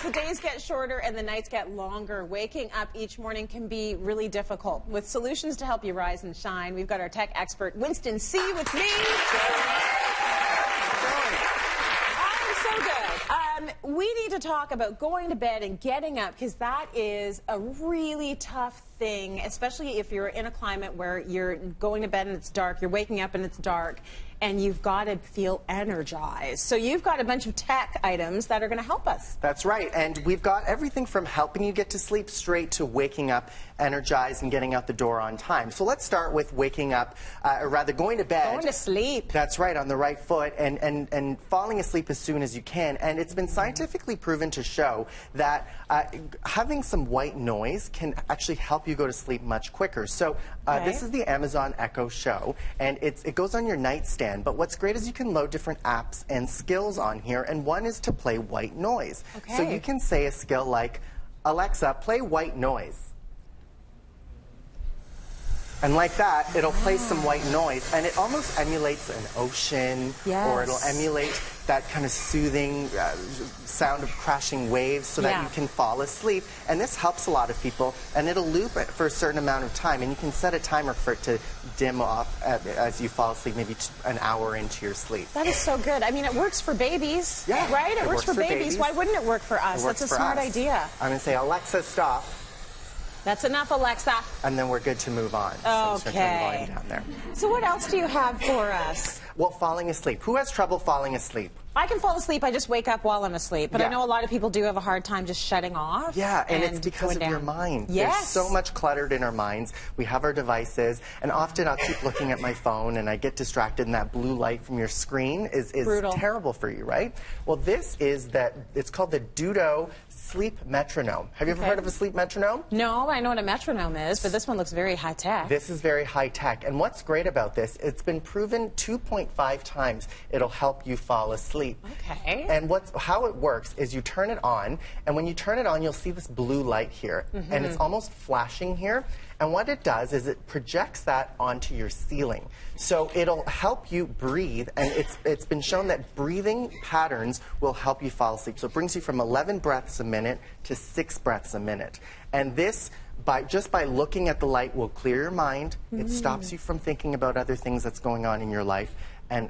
as the days get shorter and the nights get longer, waking up each morning can be really difficult. With solutions to help you rise and shine, we've got our tech expert, Winston Sih, with me. We need to talk about going to bed and getting up, because that is a really tough thing, especially if you're in a climate where you're going to bed and it's dark, you're waking up and it's dark, and you've got to feel energized. So you've got a bunch of tech items that are going to help us. That's right, and we've got everything from helping you get to sleep straight to waking up energized and getting out the door on time. So let's start with waking up, or rather going to bed. Going to sleep. That's right, on the right foot, and falling asleep as soon as you can. And it's been scientifically proven to show that having some white noise can actually help you go to sleep much quicker. So this is the Amazon Echo Show, and it goes on your nightstand. But what's great is you can load different apps and skills on here, and one is to play white noise. Okay. So you can say a skill like, Alexa, play white noise. And like that, it'll play some white noise, and it almost emulates an ocean, or it'll emulate that kind of soothing sound of crashing waves so that you can fall asleep. And this helps a lot of people, and it'll loop it for a certain amount of time, and you can set a timer for it to dim off as you fall asleep, maybe an hour into your sleep. That is so good. I mean, it works for babies, right? It works for babies. Why wouldn't it work for us? That's a smart idea. I'm going to say, Alexa, stop. That's enough, Alexa. And then we're good to move on. Okay. So, down there. So what else do you have for us? Well, falling asleep. Who has trouble falling asleep? I can fall asleep. I just wake up while I'm asleep. But I know a lot of people do have a hard time just shutting off. Yeah, and it's because of your mind. There's so much cluttered in our minds. We have our devices, and often I'll keep looking at my phone, and I get distracted, and that blue light from your screen is terrible for you, right? Well, this is it's called the Dudo sleep metronome. Have you ever heard of a sleep metronome? No, I know what a metronome is, but this one looks very high-tech. This is very high-tech, and what's great about this, it's been proven 2.5 times it'll help you fall asleep. Okay. And how it works is you turn it on, and when you turn it on, you'll see this blue light here, and it's almost flashing here. And what it does is it projects that onto your ceiling. So it'll help you breathe, and it's been shown that breathing patterns will help you fall asleep. So it brings you from 11 breaths a minute to 6 breaths a minute. And this, just by looking at the light, will clear your mind. It stops you from thinking about other things that's going on in your life. And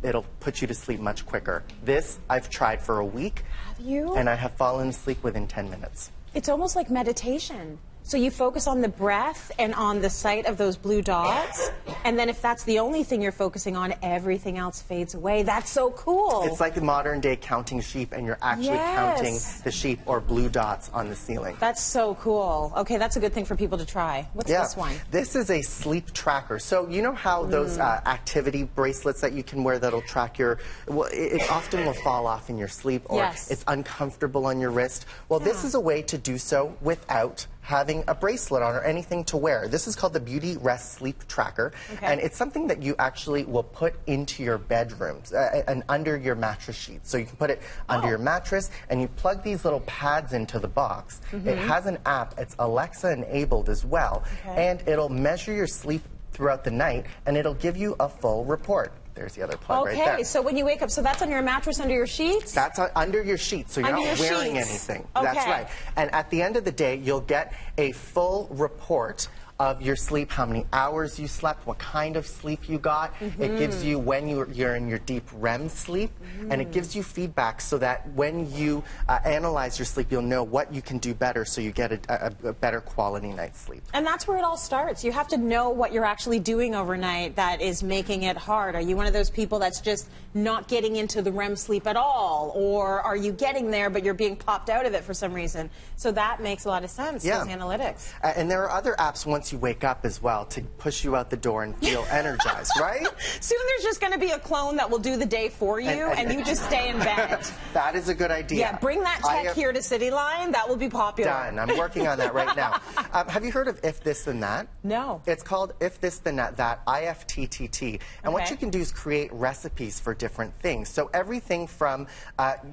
it'll put you to sleep much quicker. This I've tried for a week. Have you? And I have fallen asleep within 10 minutes. It's almost like meditation. So you focus on the breath and on the sight of those blue dots, and then if that's the only thing you're focusing on, everything else fades away. That's so cool. It's like the modern day counting sheep, and you're actually counting the sheep or blue dots on the ceiling. That's so cool. Okay, that's a good thing for people to try. What's this one? This is a sleep tracker. So you know how those activity bracelets that you can wear that'll track your, it often will fall off in your sleep, or it's uncomfortable on your wrist. Well, this is a way to do so without having a bracelet on or anything to wear. This is called the Beauty Rest Sleep Tracker, and it's something that you actually will put into your bedrooms and under your mattress sheets. So you can put it under your mattress, and you plug these little pads into the box. It has an app. It's Alexa enabled as well, and it'll measure your sleep throughout the night, and it'll give you a full report. There's the other plug right there. Okay, so when you wake up, so that's on your mattress under your sheets? That's under your sheets, so you're not wearing anything. That's right. And at the end of the day, you'll get a full report of your sleep, how many hours you slept, what kind of sleep you got. It gives you when you're in your deep REM sleep, and it gives you feedback so that when you analyze your sleep, you'll know what you can do better so you get a better quality night's sleep. And that's where it all starts. You have to know what you're actually doing overnight that is making it hard. Are you one of those people that's just not getting into the REM sleep at all? Or are you getting there but you're being popped out of it for some reason? So that makes a lot of sense, those analytics. And there are other apps once you wake up as well to push you out the door and feel energized, right? Soon there's just going to be a clone that will do the day for you, and you just stay in bed. That is a good idea. Yeah, bring that tech here to Cityline. That will be popular. Done. I'm working on that right now. Have you heard of If This Then That? No. It's called If This Then That, Ifttt. And what you can do is create recipes for different things. So everything from,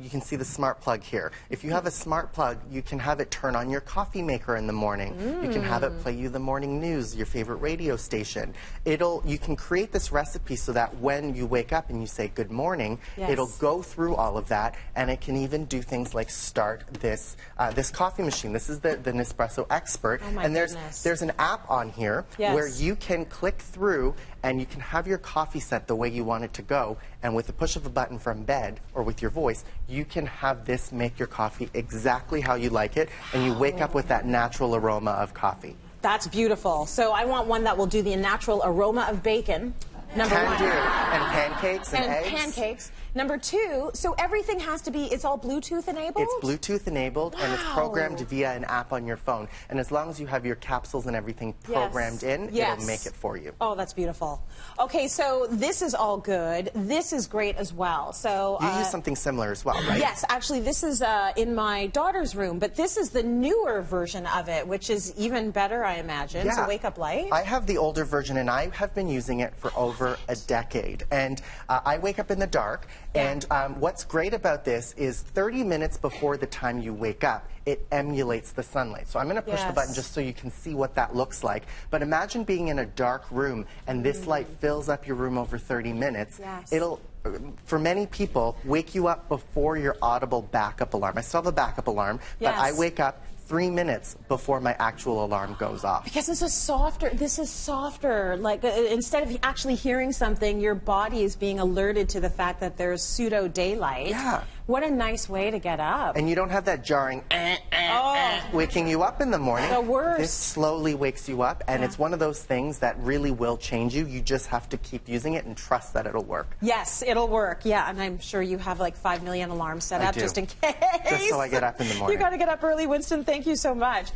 you can see the smart plug here. If you have a smart plug, you can have it turn on your coffee maker in the morning. You can have it play you the morning morning news, your favorite radio station. You can create this recipe so that when you wake up and you say good morning, it'll go through all of that, and it can even do things like start this coffee machine. This is the Nespresso Expert, and there's an app on here where you can click through and you can have your coffee set the way you want it to go, and with the push of a button from bed or with your voice, you can have this make your coffee exactly how you like it, and you wake up with that natural aroma of coffee. That's beautiful. So I want one that will do the natural aroma of bacon. Number one. Can do. And pancakes and eggs. Pancakes. Number two, so everything has to be, it's all Bluetooth enabled? It's Bluetooth enabled, and it's programmed via an app on your phone. And as long as you have your capsules and everything programmed in, it'll make it for you. Oh, that's beautiful. Okay, so this is all good. This is great as well. So you use something similar as well, right? Yes, actually, this is in my daughter's room, but this is the newer version of it, which is even better, I imagine. Yeah. So wake up light. I have the older version, and I have been using it for over a decade. And I wake up in the dark. And what's great about this is 30 minutes before the time you wake up, it emulates the sunlight. So I'm going to push the button just so you can see what that looks like. But imagine being in a dark room and this light fills up your room over 30 minutes. It'll, for many people, wake you up before your audible backup alarm. I still have a backup alarm, but I wake up 3 minutes before my actual alarm goes off. Because this is softer. Like, instead of actually hearing something, your body is being alerted to the fact that there's pseudo daylight. Yeah. What a nice way to get up. And you don't have that jarring waking you up in the morning. The worst. This slowly wakes you up, and it's one of those things that really will change you. You just have to keep using it and trust that it'll work. Yes, it'll work. Yeah, and I'm sure you have like 5 million alarms set up just in case. Just so I get up in the morning. You got to get up early, Winston. Thank you so much.